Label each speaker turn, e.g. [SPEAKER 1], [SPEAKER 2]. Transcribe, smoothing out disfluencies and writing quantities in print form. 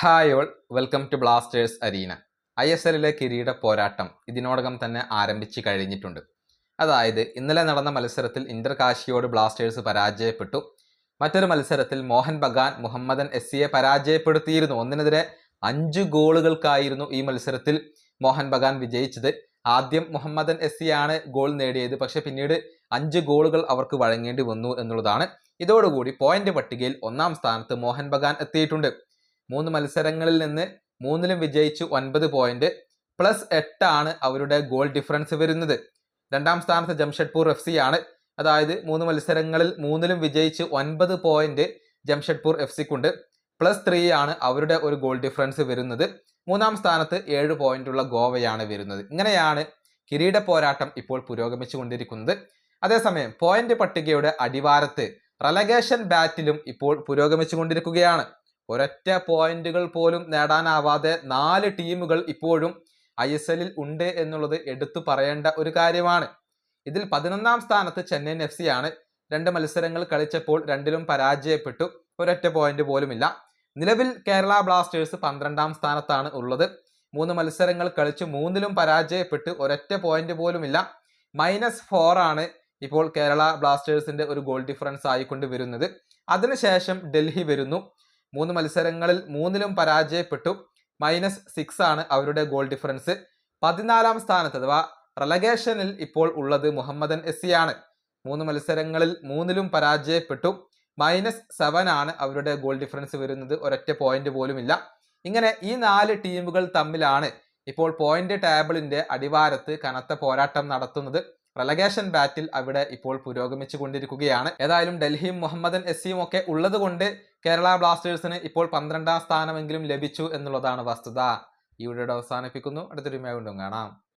[SPEAKER 1] Hi all, welcome to Blasters arena. ISLലെ കിരീട പോരാട്ടം ഇതിനോടകം തന്നെ ആരംഭിച്ചു കഴിഞ്ഞിട്ടുണ്ട്. അതായത് ഇന്നലെ നടന്ന മത്സരത്തിൽ ഇന്റർ കാശിയോട് ബ്ലാസ്റ്റേഴ്സ് പരാജയപ്പെട്ടു. മറ്റൊരു മത്സരത്തിൽ മോഹൻ ബഗാൻ മുഹമ്മദൻ SCയെ പരാജയപ്പെടുത്തിയിരുന്നു. 1-നെതിരെ 5 ഗോളുകൾക്കായിരുന്നു ഈ മത്സരത്തിൽ മോഹൻ ബഗാൻ വിജയിച്ചത്. ആദ്യം മുഹമ്മദൻ SC ആണ് ഗോൾ നേടിയത്, പക്ഷെ പിന്നീട് 5 ഗോളുകൾ അവർക്ക് വഴങ്ങേണ്ടി വന്നു എന്നുള്ളതാണ്. ഇതോടുകൂടി പോയിന്റ് പട്ടികയിൽ 1-ാം സ്ഥാനത്ത് മോഹൻ ബഗാൻ എത്തിയിട്ടുണ്ട്. 3 മത്സരങ്ങളിൽ നിന്ന് 3-ലും വിജയിച്ചു 9 പോയിന്റ്, +8 ആണ് അവരുടെ ഗോൾ ഡിഫറൻസ് വരുന്നത്. 2-ാം സ്ഥാനത്ത് ജംഷഡ്പൂർ FC ആണ്. അതായത് 3 മത്സരങ്ങളിൽ 3-ലും വിജയിച്ച് 9 പോയിന്റ് ജംഷഡ്പൂർ FCക്കുണ്ട്. +3 ആണ് അവരുടെ ഒരു ഗോൾ ഡിഫറൻസ് വരുന്നത്. 3-ാം സ്ഥാനത്ത് 7 പോയിന്റുള്ള ഗോവയാണ് വരുന്നത്. ഇങ്ങനെയാണ് കിരീട പോരാട്ടം ഇപ്പോൾ പുരോഗമിച്ചു കൊണ്ടിരിക്കുന്നത്. അതേസമയം പോയിന്റ് പട്ടികയുടെ അടിവാരത്ത് റെലഗേഷൻ ബാറ്റിലും ഇപ്പോൾ പുരോഗമിച്ചു കൊണ്ടിരിക്കുകയാണ്. ഒരൊറ്റ പോയിന്റുകൾ പോലും നേടാനാവാതെ 4 ടീമുകൾ ഇപ്പോഴും ISLൽ ഉണ്ട് എന്നുള്ളത് എടുത്തു പറയേണ്ട ഒരു കാര്യമാണ്. ഇതിൽ 11-ാം സ്ഥാനത്ത് ചെന്നൈയിൻ FC ആണ്. 2 മത്സരങ്ങൾ കളിച്ചപ്പോൾ 2-ലും പരാജയപ്പെട്ടു, ഒരൊറ്റ പോയിന്റ് പോലുമില്ല. നിലവിൽ കേരള ബ്ലാസ്റ്റേഴ്സ് 12-ാം സ്ഥാനത്താണ് ഉള്ളത്. 3 മത്സരങ്ങൾ കളിച്ച് 3-ലും പരാജയപ്പെട്ട് ഒരൊറ്റ പോയിന്റ് പോലുമില്ല. -4 ആണ് ഇപ്പോൾ കേരള ബ്ലാസ്റ്റേഴ്സിന്റെ ഒരു ഗോൾ ഡിഫറൻസ് ആയിക്കൊണ്ട് വരുന്നത്. അതിനുശേഷം ഡൽഹി വരുന്നു. 3 മത്സരങ്ങളിൽ 3-ലും പരാജയപ്പെട്ടു, -6 ആണ് അവരുടെ ഗോൾ ഡിഫറൻസ്. 14-ാം സ്ഥാനത്ത് അഥവാ റെലഗേഷനിൽ ഇപ്പോൾ ഉള്ളത് മുഹമ്മദൻ SC ആണ്. 3 മത്സരങ്ങളിൽ 3-ലും പരാജയപ്പെട്ടു, -7 ആണ് അവരുടെ ഗോൾ ഡിഫറൻസ് വരുന്നത്, ഒരൊറ്റ പോയിന്റ് പോലുമില്ല. ഇങ്ങനെ ഈ 4 ടീമുകൾ തമ്മിലാണ് ഇപ്പോൾ പോയിന്റ് ടേബിളിന്റെ അടിവാരത്ത് കനത്ത പോരാട്ടം നടത്തുന്നത്. റെലഗേഷൻ ബാറ്റിൽ അവിടെ ഇപ്പോൾ പുരോഗമിച്ചു കൊണ്ടിരിക്കുകയാണ്. ഏതായാലും ഡൽഹിയും മുഹമ്മദൻ SCയും ഒക്കെ ഉള്ളത് കൊണ്ട് കേരള ബ്ലാസ്റ്റേഴ്സിന് ഇപ്പോൾ 12-ാം സ്ഥാനമെങ്കിലും ലഭിച്ചു എന്നുള്ളതാണ് വസ്തുത. ഈ വീഡിയോ അവസാനിപ്പിക്കുന്നു. അടുത്തൊരു വീണ്ടും കാണാം.